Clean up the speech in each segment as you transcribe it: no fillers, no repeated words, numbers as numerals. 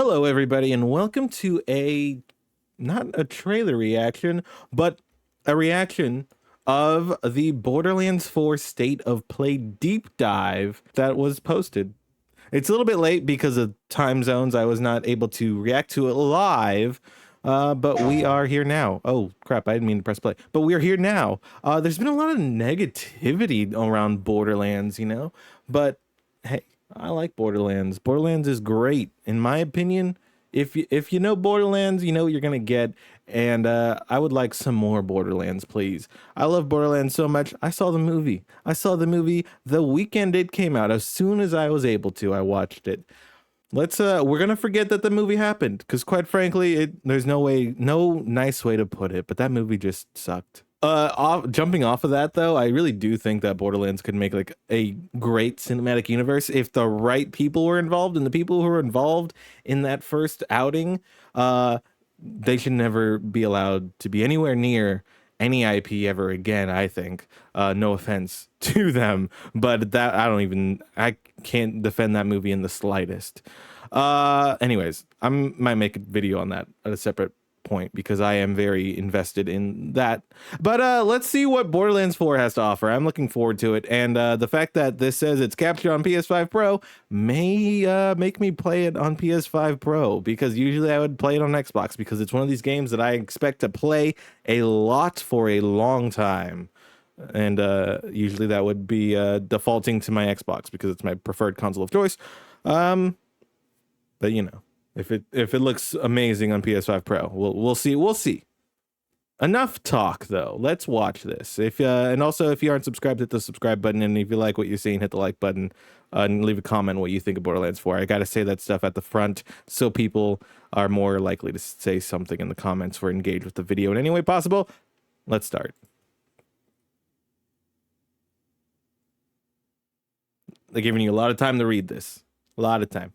Hello, everybody, and welcome to not a trailer reaction, but a reaction of the Borderlands 4 State of Play deep dive that was posted. It's a little bit late because of time zones. I was not able to react to it live, but we are here now. Oh, crap, I didn't mean to press play. But we are here now. There's been a lot of negativity around Borderlands, but hey, I like Borderlands. Borderlands is great, in my opinion. If you know Borderlands, you know what you're gonna get, and I would like some more Borderlands, please. I love Borderlands so much. I saw the movie the weekend it came out. As soon as I was able to, I watched it. We're gonna forget that the movie happened, because quite frankly, there's no nice way to put it, but that movie just sucked. Jumping off of that though, I really do think that Borderlands could make like a great cinematic universe if the right people were involved, and the people who were involved in that first outing, they should never be allowed to be anywhere near any IP ever again, I think. No offense to them, but I can't defend that movie in the slightest. Anyways, might make a video on that at a separate point because I am very invested in that. But let's see what Borderlands 4 has to offer. I'm looking forward to it, and the fact that this says it's captured on PS5 Pro may make me play it on PS5 Pro, because usually I would play it on Xbox, because it's one of these games that I expect to play a lot for a long time, and usually that would be defaulting to my Xbox because it's my preferred console of choice. But if it looks amazing on PS5 Pro, we'll see. Enough talk though. Let's watch this. And also, if you aren't subscribed, hit the subscribe button, and if you like what you're seeing, hit the like button, and leave a comment what you think of Borderlands 4. I gotta say that stuff at the front so people are more likely to say something in the comments or engage with the video in any way possible. Let's start. They're giving you a lot of time to read this. A lot of time.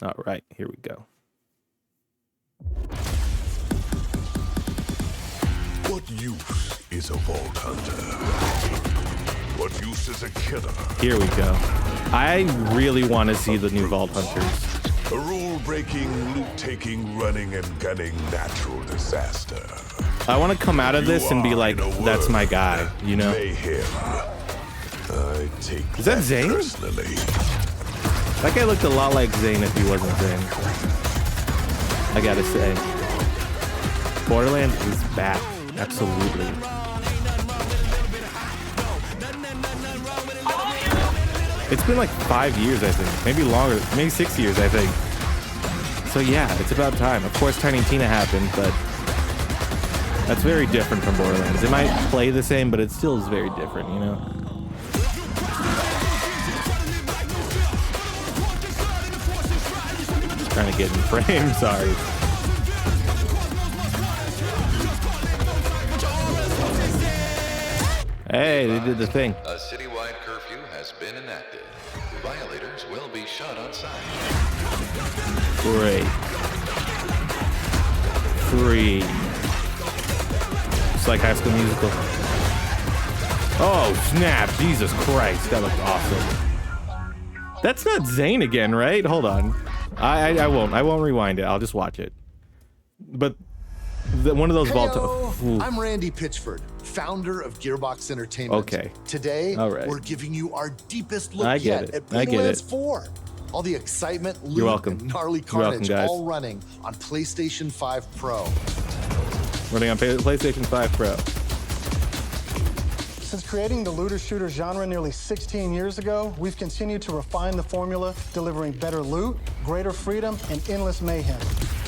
All right, here we go. What use is a vault hunter? What use is a killer? Here we go. I really want to see the new Vault Hunters. A rule-breaking, loot-taking, running and gunning natural disaster. I want to come out of this and be like, that's my guy, Mayhem. I take Is that Zane? personally. That guy looked a lot like Zane if he wasn't Zane. I gotta say. Borderlands is back. Absolutely. It's been like 5 years, I think. Maybe longer. Maybe 6 years, I think. So yeah, it's about time. Of course, Tiny Tina happened, but that's very different from Borderlands. It might play the same, but it still is very different, Trying to get in frame, sorry. Hey, they did the thing. A citywide curfew has been enacted. Violators will be shot on sight. Great. Free. It's like High School Musical. Oh, snap. Jesus Christ. That looked awesome. That's not Zane again, right? Hold on. I won't rewind it. I'll just watch it. But one of those I'm Randy Pitchford, founder of Gearbox Entertainment. Okay. Today, we're giving you our deepest look yet at Borderlands 4. All the excitement, loot, and gnarly carnage all running on PlayStation 5 Pro. Running on PlayStation 5 Pro. Since creating the looter-shooter genre nearly 16 years ago, we've continued to refine the formula, delivering better loot, greater freedom, and endless mayhem.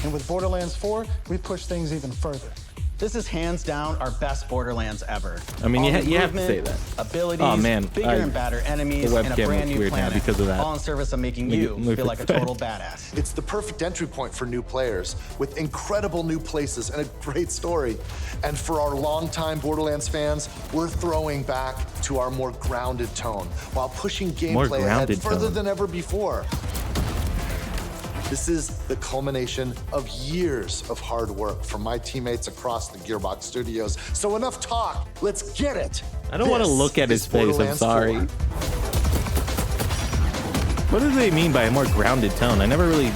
And with Borderlands 4, we push things even further. This is hands down our best Borderlands ever. I mean, you have to say that. Abilities, bigger and badder enemies, and a brand new planet, because of that. all in service of making you feel like a total badass. It's the perfect entry point for new players, with incredible new places and a great story. And for our longtime Borderlands fans, we're throwing back to our more grounded tone, while pushing gameplay ahead further than ever before. This is the culmination of years of hard work from my teammates across the Gearbox studios. So enough talk, let's get it. I don't want to look at his face, I'm sorry. 4. What do they mean by a more grounded tone? I never really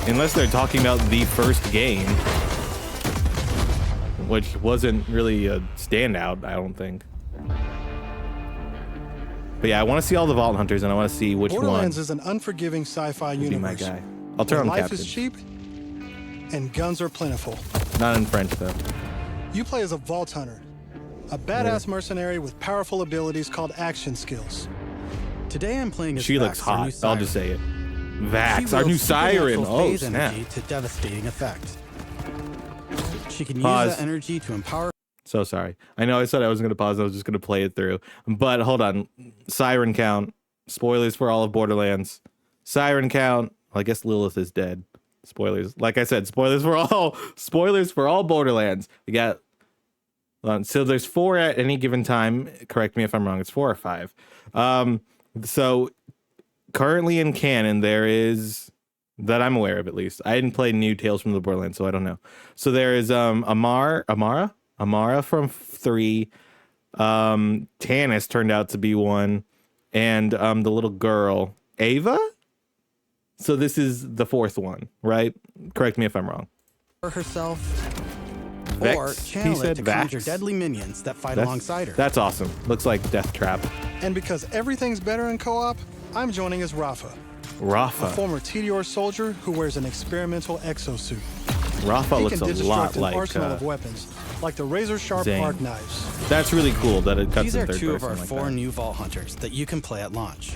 Unless they're talking about the first game, which wasn't really a standout, I don't think. But yeah, I want to see all the Vault Hunters, and I want to see which Borderlands one is an unforgiving sci-fi would be my universe. guy. I'll turn on Life Captain. is cheap, and guns are plentiful. Not in French, though. You play as a Vault Hunter, a badass mercenary with powerful abilities called action skills. Today I'm playing as She Vax, looks our new hot. I'll siren. just say it. She Vax, our new wields siren. supernatural Oh, phase snap. energy to devastating effect. She can Pause. use that energy to empower. So sorry. I know I said I wasn't going to pause. I was just going to play it through. But hold on. Siren count. Spoilers for all of Borderlands. Siren count. Well, I guess Lilith is dead. Spoilers. Like I said, spoilers for all Borderlands. We got so there's 4 at any given time. Correct me if I'm wrong. It's 4 or 5. So currently in canon there is, that I'm aware of at least. I didn't play new Tales from the Borderlands, so I don't know. So there is Amara from 3. Tannis turned out to be 1, and the little girl Ava. So this is the 4th one, right? Correct me if I'm wrong. herself, Vex, or he channel said it to Vax. conjure deadly minions that fight alongside her. That's awesome. Looks like Death Trap. And because everything's better in co-op, I'm joining as Rafa, a Rafa. former TDR soldier who wears an experimental exosuit. Rafa He looks can a deconstruct lot an like arsenal of weapons, like the razor-sharp Zane. arc knives. That's really cool that it cuts These in are third 2 of person our like 4 that. new Vault Hunters that you can play at launch.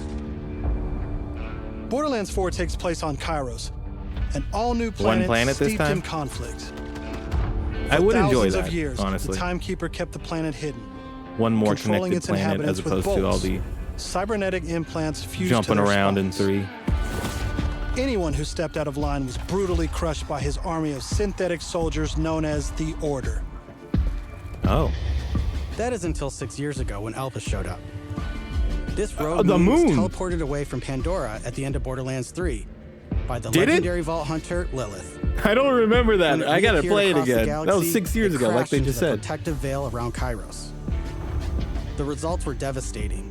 Borderlands 4 takes place on Kairos, an all-new planet, planet this steeped time? in conflict. I would enjoy Thousands that, of years, honestly. the Timekeeper kept the planet hidden, One more controlling connected its planet inhabitants as with opposed to all bolts, the cybernetic implants fused jumping to their around in spines. 3. Anyone who stepped out of line was brutally crushed by his army of synthetic soldiers known as the Order. Oh. That is until 6 years ago when Elpis showed up. This rogue the moon was moon! teleported away from Pandora at the end of Borderlands 3 by the Did it? legendary Vault Hunter Lilith. I don't remember that. When it I gotta reappeared play it across the again. That was galaxy, 6 years it ago, like crashed they into just the said. protective veil around Kairos. The results were devastating.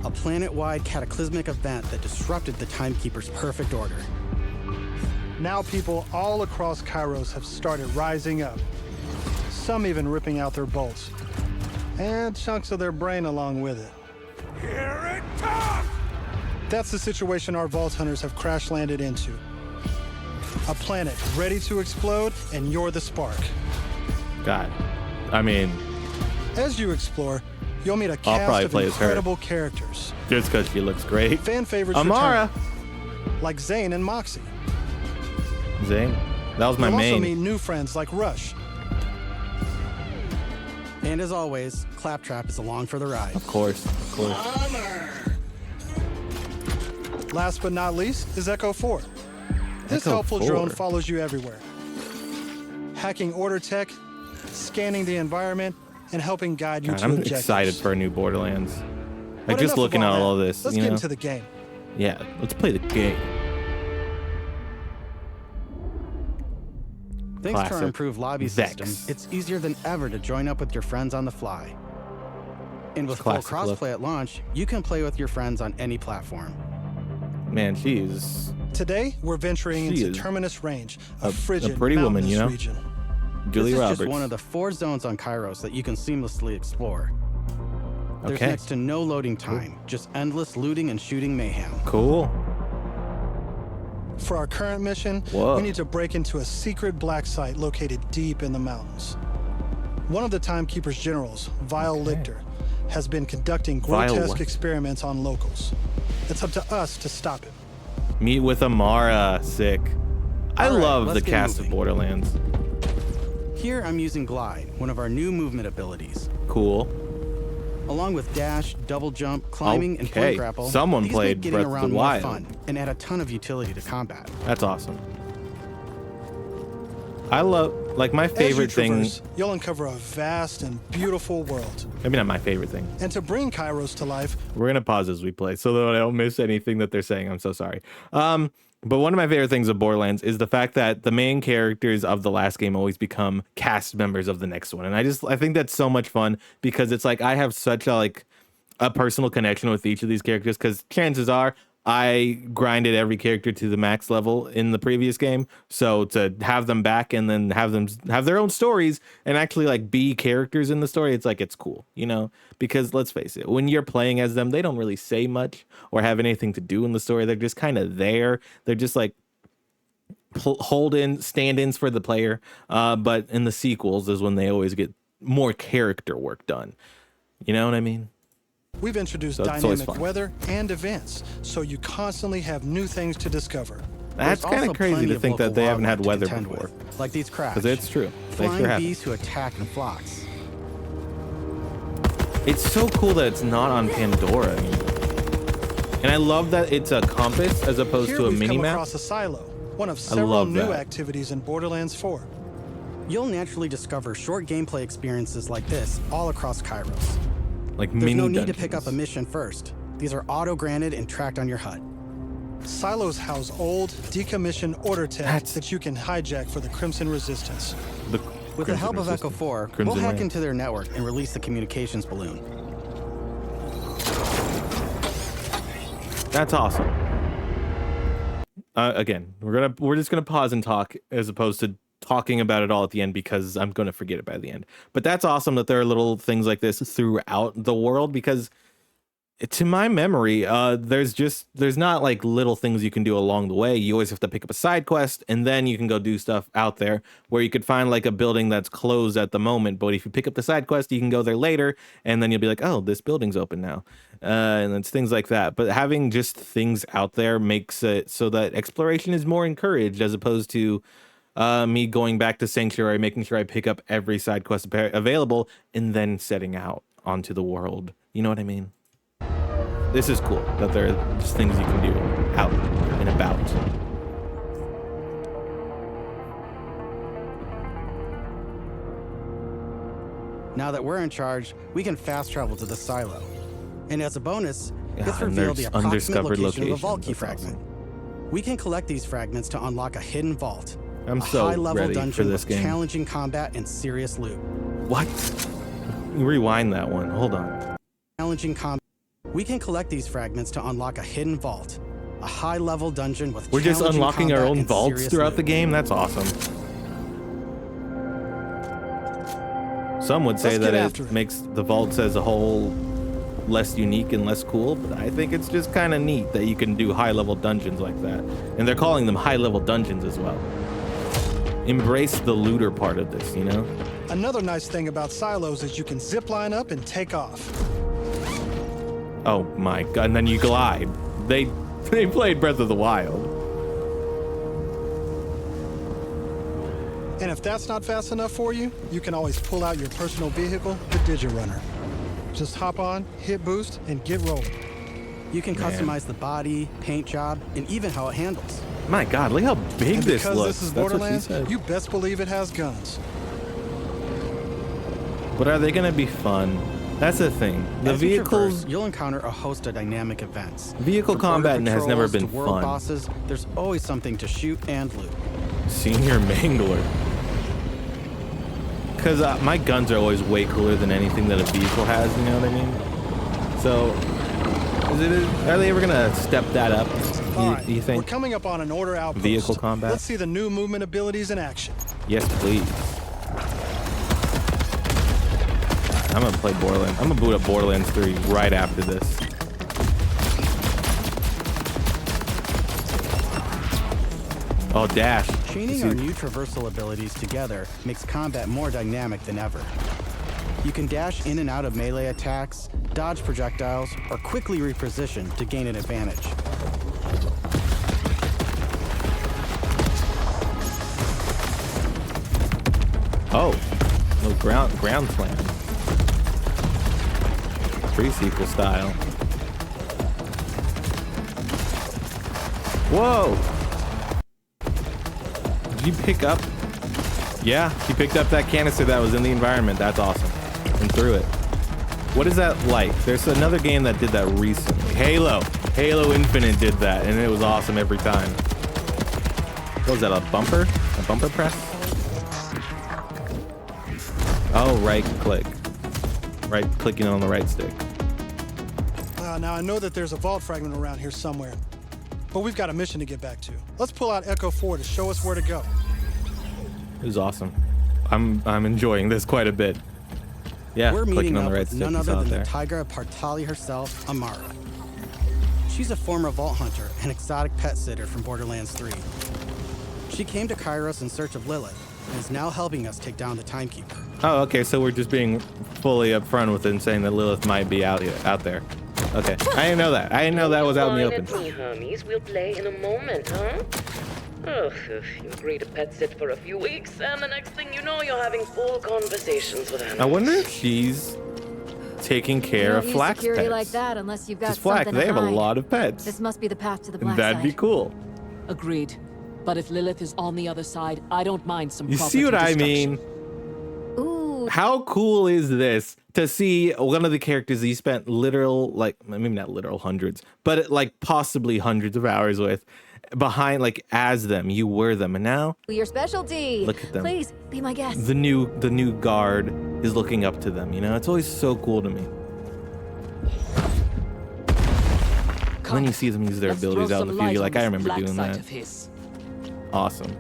A planet-wide cataclysmic event that disrupted the Timekeeper's perfect order. Now people all across Kairos have started rising up, some even ripping out their bolts, and chunks of their brain along with it. Here it comes! That's the situation our Vault Hunters have crash-landed into. A planet ready to explode, and you're the spark. God. I mean, As you explore, you'll meet a I'll cast probably of play as her. incredible characters. just because she looks great. Fan favorites Amara. return, like Zane and Moxie. Zane. That was my You'll also main. meet new friends like Rush. And as always, Claptrap is along for the ride. Of course. Of course. Last but not least is Echo 4. This Echo helpful 4. drone follows you everywhere, hacking order tech, scanning the environment, and helping guide you God, to I'm objectives. excited for a new Borderlands. Like But just enough looking at of all that. this, Let's you get know? into the game. Yeah, let's play the game. Thanks to our Classic. improved lobby Vex. system, it's easier than ever to join up with your friends on the fly. And with full Classic look. crossplay at launch, you can play with your friends on any platform. Man, she's Today, we're venturing She into is Terminus Range, a a frigid, pretty woman, you mountainous know? region. Julie this is Roberts. just one of the 4 zones on Kairos that you can seamlessly explore. There's Okay. next to no loading time, just endless looting and shooting mayhem. Cool. For our current mission, Whoa. we need to break into a secret black site located deep in the mountains. One of the Timekeeper's generals, Vile Lichter, has been conducting Vile grotesque what? experiments on locals. It's up to us to stop him. Meet with Amara. Sick. I All right, love the let's get cast of moving. Borderlands. Here I'm using Glide, one of our new movement abilities. Cool. Along with dash, double jump, climbing, and Okay, point grapple, someone these played make getting Breath of the around Wild. more fun and add a ton of utility to combat. That's awesome. I love, like, my As you favorite thing. traverse, you'll uncover a vast and beautiful world. Maybe not my favorite thing. And to bring Kairos to life, We're gonna pause as we play so that I don't miss anything that they're saying. I'm so sorry. But one of my favorite things of Borderlands is the fact that the main characters of the last game always become cast members of the next one, and I think that's so much fun because it's like I have such a personal connection with each of these characters because chances are I grinded every character to the max level in the previous game. So to have them back and then have them have their own stories and actually like be characters in the story, it's like, it's cool, you know, because let's face it, when you're playing as them, they don't really say much or have anything to do in the story. They're just kind of there. They're just like stand-ins for the player. But in the sequels is when they always get more character work done. You know what I mean? We've introduced So it's always dynamic fun. weather and events, so you constantly have new things to discover. That's There's kind also of crazy plenty to of think that local they haven't had wildlife to weather contend before. with, like these crabs. Because it's true. They Flying sure have. bees who attack in flocks. It's so cool that it's not on Pandora anymore. And I love that it's a compass as opposed Here to a we've mini come map. across a silo, one of several love new that. activities in Borderlands 4. You'll naturally discover short gameplay experiences like this all across Kairos. Like There's mini no need dungeons. to pick up a mission first. These are auto-granted and tracked on your HUD. Silos house old, decommissioned order tech That's- that you can hijack for the Crimson Resistance. The With the Crimson help of Echo Resistance. 4, Crimson we'll hack Land. into their network and release the communications balloon. That's awesome. Again, we're just gonna pause and talk as opposed to talking about it all at the end because I'm gonna forget it by the end. But that's awesome that there are little things like this throughout the world because, to my memory, there's not like little things you can do along the way. You always have to pick up a side quest and then you can go do stuff out there where you could find like a building that's closed at the moment. But if you pick up the side quest, you can go there later and then you'll be like, oh, this building's open now. And it's things like that. But having just things out there makes it so that exploration is more encouraged as opposed to me going back to Sanctuary, making sure I pick up every side quest available and then setting out onto the world. You know what I mean? This is cool that there are just things you can do out and about. Now that we're in charge, we can fast travel to the silo. And as a bonus, Yeah, it's and revealed the there's approximate undiscovered location of the vault key locations. That's fragment. We can collect these fragments to unlock a hidden vault. I'm a so high-level ready for dungeon this with game. challenging combat and serious loot. What? Rewind that one. Hold on. Challenging combat. We can collect these fragments to unlock a hidden vault. A high-level dungeon with We're just challenging unlocking our combat own and vaults serious throughout loot. the game. That's awesome. Some would say Let's that get after it it. makes the vaults as a whole less unique and less cool, but I think it's just kind of neat that you can do high-level dungeons like that. And they're calling them high-level dungeons as well. Embrace the looter part of this, you know? Another nice thing about silos is you can zip line up and take off. Oh my god, and then you glide. They played Breath of the Wild. And if that's not fast enough for you, you can always pull out your personal vehicle, the Digirunner. Just hop on, hit boost, and get rolling. You can Man. customize the body, paint job, and even how it handles. My god, look how big And this because looks. this is That's what she Borderlands, said. you best believe it has guns. But are they gonna be fun? That's the thing. The As you vehicles, traverse, you'll encounter a host of dynamic events. vehicle From border combat has never patrols been to world fun. bosses, there's always something to shoot and loot. Senior Mangler. Because my guns are always way cooler than anything that a vehicle has, you know what I mean? So, are they ever gonna step that up? All right, You we're think? coming up on an order outpost. Vehicle combat? Let's see the new movement abilities in action. Yes, please. I'm gonna play Borderlands. I'm gonna boot up Borderlands 3 right after this. Oh, dash. Chaining our new traversal abilities together makes combat more dynamic than ever. You can dash in and out of melee attacks, dodge projectiles, or quickly reposition to gain an advantage. Oh, no ground slam. Pre-sequel style. Whoa! Did you pick up? Yeah, she picked up that canister that was in the environment. That's awesome. And threw it. What is that like? There's another game that did that recently. Halo. Halo Infinite did that, and it was awesome every time. What was that, a bumper? A bumper press? Oh, right click. Right clicking on the right stick. Now I know that there's a vault fragment around here somewhere. but we've got a mission to get back to. Let's pull out Echo 4 to show us where to go. It was awesome. I'm enjoying this quite a bit. Yeah, We're meeting clicking on up the right with stick none you other saw than there. the Tigra Partali herself, Amara. She's a former vault hunter and exotic pet sitter from Borderlands 3. She came to Kairos in search of Lilith and is now helping us take down the Timekeeper. Oh, okay, so we're just being fully upfront with it and saying that Lilith might be out there. Okay, I didn't know that. I didn't know that was out in the open. Fine at me, Hermes. We'll play in a moment, huh? Oh, you agree to pet sit for a few weeks, and the next thing you know, you're having full conversations with animals. I wonder if she's taking care of use Flack's security pets. like that unless you've got Because Flack, something they to have a hide. lot of pets. This must be the path to the black That'd be side. cool. Agreed. But if Lilith is on the other side, I don't mind some You property see what I destruction. mean? Ooh, How cool is this to see one of the characters he spent literal, like, maybe not literal hundreds, but like possibly hundreds of hours with, behind, like, as them. You were them, and now your specialty. Look at them. Please be my guest. the new guard is looking up to them. You know, it's always so cool to me when you see them use their Let's throw abilities out in the some field. light You're on like, I this remember black doing site that. of his. Awesome.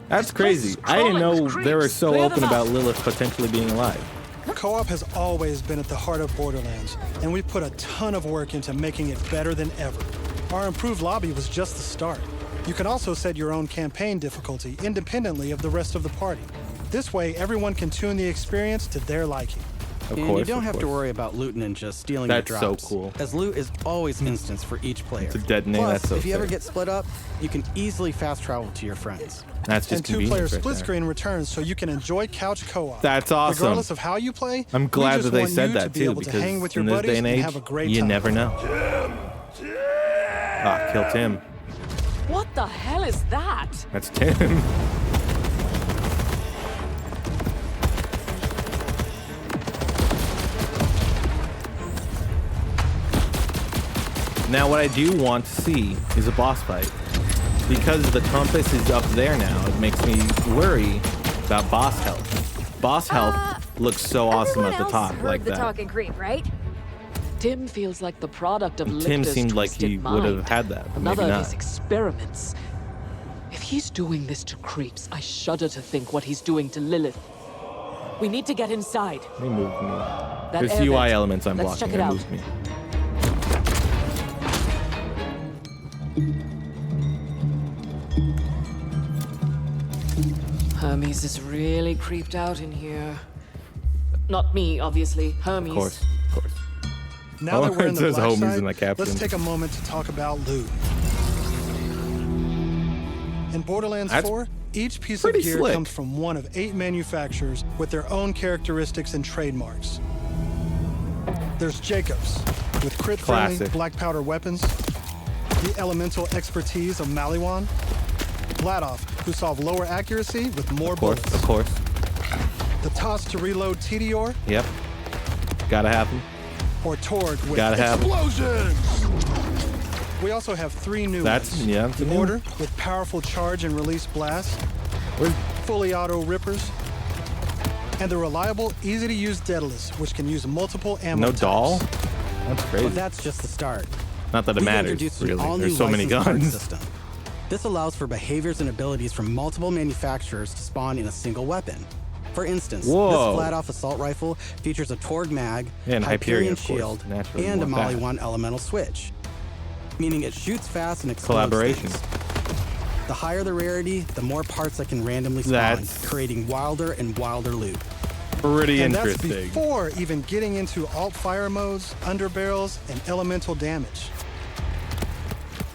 That's This place crazy. is I didn't crawling know with they were creeps. so Clear open them about out. Lilith potentially being alive. Co-op has always been at the heart of Borderlands, and we've put a ton of work into making it better than ever. Our improved lobby was just the start. You can also set your own campaign difficulty independently of the rest of the party. This way, everyone can tune the experience to their liking. Of And course, you don't of have to course. worry about loot ninjas stealing That's your so drops. cool. As loot is always instanced for each player. It's a dead name, Plus, that's so if you ever sick. get split up, you can easily fast travel to your friends. That's just And two-player convenient right split there. screen returns so you can enjoy couch co-op. That's awesome. Regardless of how you play, I'm we glad just that they want said you that to be too, able to because hang with your in this buddies day and age, have a great you time. never know. Ah, kill Tim. What the hell is that? That's Tim. Now, what I do want to see is a boss fight. Because the compass is up there now, it makes me worry about boss health. Boss health looks so awesome Everyone at the else top heard like the that. talking creep, right? Tim feels like the product of And Tim Lictor's seemed like twisted he mind. would have had that, but Another maybe of not. his experiments. If he's doing this to creeps, I shudder to think what he's doing to Lilith. We need to get inside. They moved me. That There's air UI vent. elements I'm Let's blocking. check it They out. moved me. Hermes is really creeped out in here. Not me, obviously. Hermes. Of course, of course. Now Oh, that we're it in the says black homies side, in the caption. let's take a moment to talk about loot. In Borderlands That's 4, each piece of pretty gear slick. comes from one of 8 manufacturers with their own characteristics and trademarks. There's Jacobs, with crit-friendly Classic. black powder weapons, the elemental expertise of Maliwan, Vladoff, who solve lower accuracy with more Of course, bullets, of course. the toss to reload Tedior, Yep. Gotta have them. or Torg with Gotta have 'em. explosions. We also have 3 new That's- ones. yeah, that's a The new Order with powerful charge and release blasts, Where's fully auto rippers, and the reliable, easy-to-use Daedalus, which can use multiple ammo no types. doll? That's crazy. But that's just the start. Not that it We've matters, introduced an really. all-new There's so many licensed card guns. system. This allows for behaviors and abilities from multiple manufacturers to spawn in a single weapon. For instance, Whoa. this flat-off assault rifle features a Torg mag, And Hyperion, of course. shield, Naturally and a want that. Mali-1 elemental switch, meaning it shoots fast and explodes Collaboration. things. The higher the rarity, the more parts that can randomly spawn, That's- creating wilder and wilder loot. Pretty And that's interesting. before even getting into alt-fire modes, underbarrels, and elemental damage.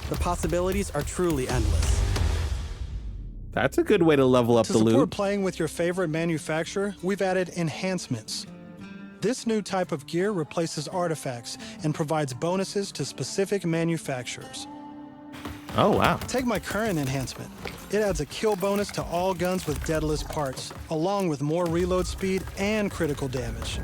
The possibilities are truly endless. That's a good way to level up To the support loot. playing with your favorite manufacturer, we've added enhancements. This new type of gear replaces artifacts and provides bonuses to specific manufacturers. Oh, wow. Take my current enhancement. It adds a kill bonus to all guns with Daedalus parts, along with more reload speed and critical damage.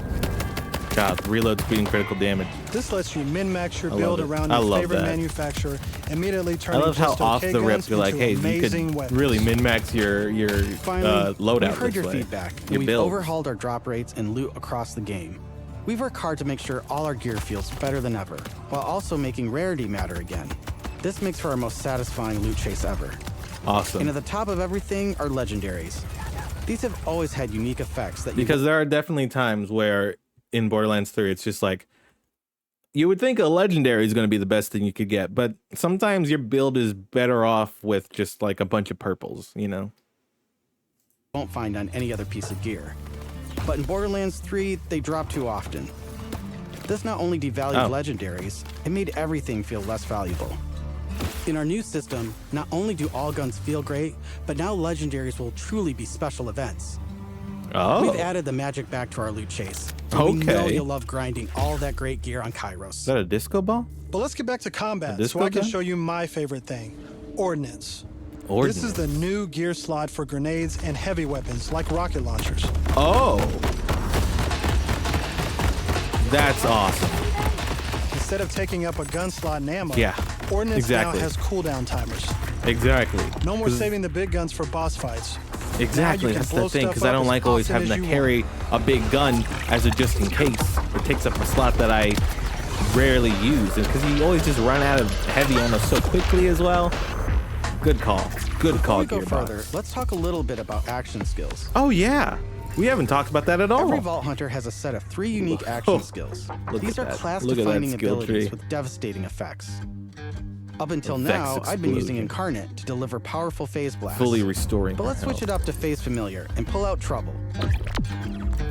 God, reload speed and critical damage. This lets you min-max your I love build it. around I your love favorite that. manufacturer, immediately I turning love how just off okay the rip guns you're like, into hey, you amazing could weapons. really min-max your Finally, loadout we've heard this your way. feedback, and Your we've build. overhauled our drop rates and loot across the game. We've worked hard to make sure all our gear feels better than ever, while also making rarity matter again. This makes for our most satisfying loot chase ever. Awesome. And at the top of everything are legendaries. These have always had unique effects that Because there are definitely times where in Borderlands 3, it's just like, you would think a legendary is going to be the best thing you could get, but sometimes your build is better off with just like a bunch of purples, you know? won't find on any other piece of gear. But in Borderlands 3, they drop too often. This not only devalued legendaries, it made everything feel less valuable. In our new system, not only do all guns feel great, but now legendaries will truly be special events. Oh. We've added the magic back to our loot chase. And we know you'll love grinding all that great gear on Kairos. Is that a disco ball? But let's get back to combat so I can show you my favorite thing, ordnance. This is the new gear slot for grenades and heavy weapons like rocket launchers. Oh. That's awesome. Instead of taking up a gun slot and ammo, ordnance now has cooldown timers. Exactly. No more saving the big guns for boss fights. Exactly, that's the thing, because I don't like always having to carry a big gun as a just in case. It takes up a slot that I rarely use, and because you always just run out of heavy ammo so quickly as well. Good call. Good call, Before we go further, let's talk a little bit about action skills. Oh yeah, we haven't talked about that at all. Every Vault Hunter has a set of 3 unique action skills. These are class-defining abilities with devastating effects. Up until now, I've been using Incarnate to deliver powerful phase blasts. Fully restoring. But let's switch it up to Phase Familiar and pull out Trouble.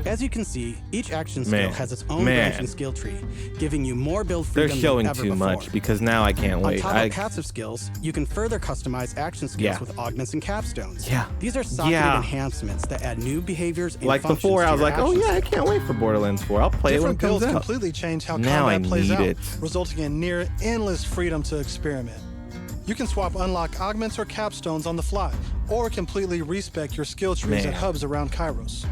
As you can see, each action skill has its own branching skill tree, giving you more build freedom They're showing than ever too before. much because now I can't wait. On top of passive skills, you can further customize action skills with augments and capstones. These are socketed enhancements that add new behaviors and like functions before, to I was your like, oh action yeah, I skills. can't wait for Borderlands 4. I'll play it when it Different comes builds out. completely change how Now I combat plays need out, it. resulting in near endless freedom to experiment. You can swap unlock augments or capstones on the fly, or completely respec your skill trees at hubs around Kairos.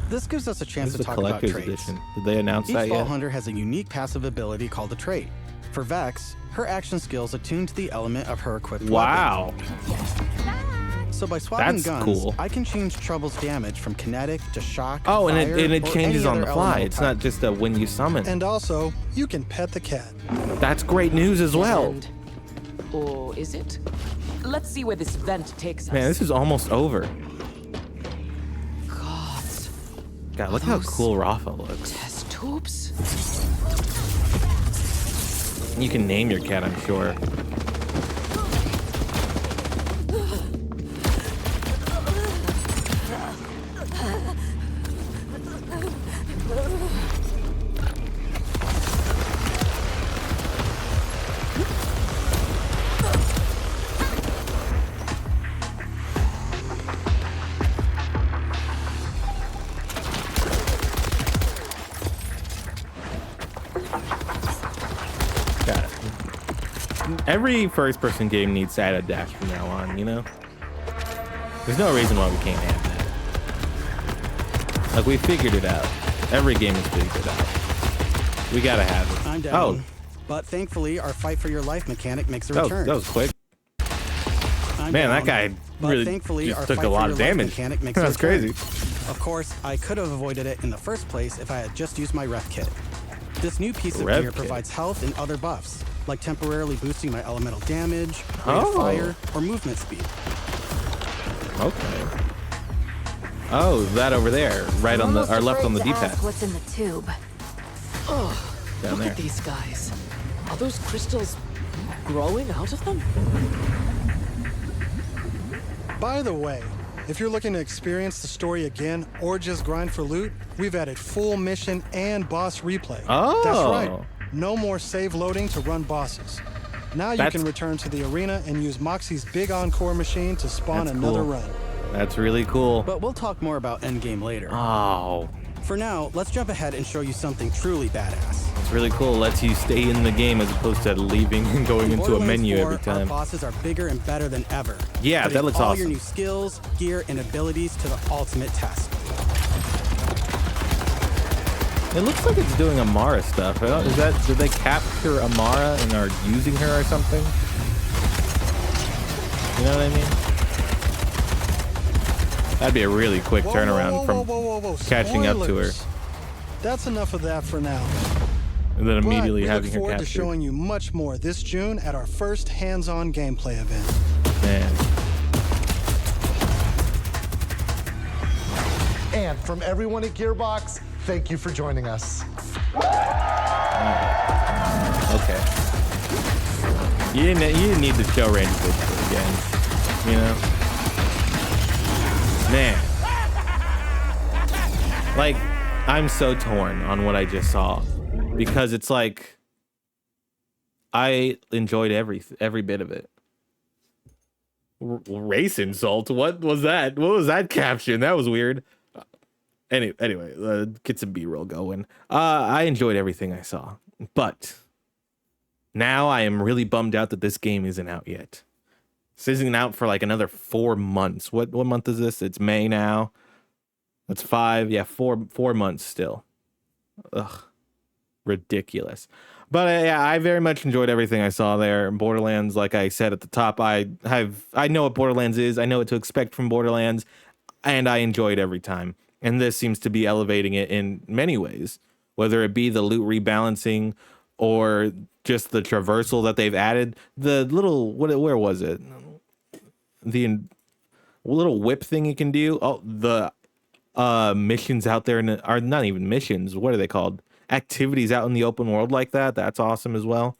This gives us a chance to talk about collector's traits. edition. Did they announce Each that Vault yet? Hunter has a unique passive ability called a trait. For Vex, her action skills attune to the element of her equipped Wow. weapon. So by swapping That's guns, cool. I can change Trouble's damage from kinetic to shock, Oh, and fire, it or changes any on the other fly. elemental It's type. not just a when you summon. And also, you can pet the cat. That's great news as well. Or is it? Let's see where this vent takes us. Man, this is almost over. God, look how cool Rafa looks. Test tubes? You can name your cat, I'm sure. Every first-person game needs to add a dash from now on, you know? There's no reason why we can't have that. Like, we figured it out. Every game is figured it out. We gotta have it. I'm down. But thankfully, our fight for your life mechanic makes a return. That was quick. I'm Man, down. that guy But really thankfully, just our took fight a for lot your of life damage. mechanic makes a That's return. crazy. Of course, I could have avoided it in the first place if I had just used my ref kit. This new piece of Rev gear kit. provides health and other buffs, like temporarily boosting my elemental damage, rate of fire, or movement speed. Okay. Oh, that over there, right on the, or left on the D-pad. What's in the tube? Oh, Down look there. at these guys. Are those crystals growing out of them? By the way, if you're looking to experience the story again or just grind for loot, we've added full mission and boss replay. Oh. That's right. No more save loading to run bosses. Now you can return to the arena and use Moxie's big encore machine to spawn That's another cool. run. That's really cool. But we'll talk more about endgame later. Oh, For now, let's jump ahead and show you something truly badass. it's really cool. Lets you stay in the game as opposed to leaving and going into a Borderlands menu 4, every Our time. bosses are bigger and better than ever. Yeah, putting that looks all awesome. your new skills, gear, and abilities to the ultimate test. It looks like it's doing Amara stuff. Is that, did they capture Amara and are using her or something? You know what I mean? That'd be a really quick turnaround from catching up to her. Spoilers. that's enough of that for now. And then But immediately we look having her forward to captured. showing you much more this June at our first hands-on gameplay event. Man. And from everyone at Gearbox, thank you for joining us. Okay. You didn't need to show Randy Pitchford again. You know? Man. Like, I'm so torn on what I just saw. Because it's like I enjoyed every bit of it. Race insult? What was that? What was that caption? That was weird. Anyway, get some B-roll going. I enjoyed everything I saw, but now I am really bummed out that this game isn't out yet. This isn't out for like another 4 months. What month is this? It's May now. That's 5. Yeah, 4 months still. Ugh, ridiculous. But yeah, I very much enjoyed everything I saw there. Borderlands, like I said at the top, I know what Borderlands is. I know what to expect from Borderlands, and I enjoy it every time. And this seems to be elevating it in many ways, whether it be the loot rebalancing or just the traversal that they've added. The little, where was it? The little whip thing you can do. Oh, the missions out there are not even missions. What are they called? Activities out in the open world like that. That's awesome as well.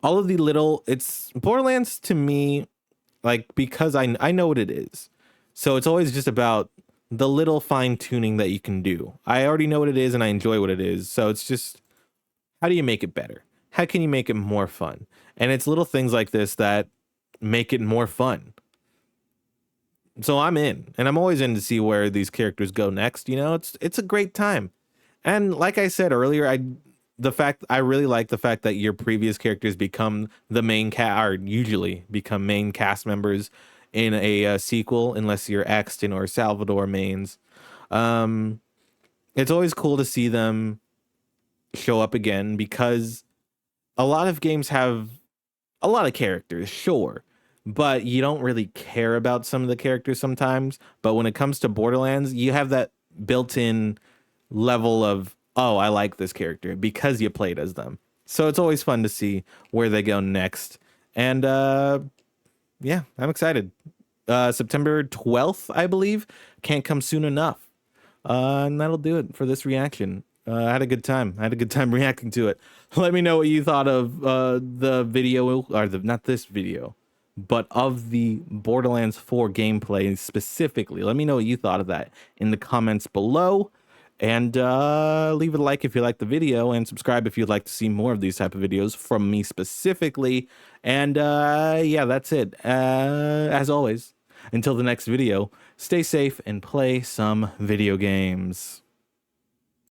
All of the little, it's Borderlands to me, like, because I know what it is. So it's always just about the little fine tuning that you can do. I already know what it is and I enjoy what it is. So it's just, how do you make it better? How can you make it more fun? And it's little things like this that make it more fun. So I'm in, and I'm always in to see where these characters go next. You know, it's a great time. And like I said earlier, I really like the fact that your previous characters become the main or usually become main cast members in a sequel, unless you're Axton or Salvador mains. It's always cool to see them show up again, because a lot of games have a lot of characters, sure, but you don't really care about some of the characters sometimes. But when it comes to Borderlands, you have that built-in level of, oh, I like this character because you played as them. So it's always fun to see where they go next. And yeah, I'm excited. September 12th, I believe. Can't come soon enough. And that'll do it for this reaction. I had a good time. I had a good time reacting to it. Let me know what you thought of the video, or not this video, but of the Borderlands 4 gameplay specifically. Let me know what you thought of that in the comments below. And leave a like if you like the video, and subscribe if you'd like to see more of these type of videos from me specifically. And yeah, that's it. As always, until the next video, stay safe and play some video games.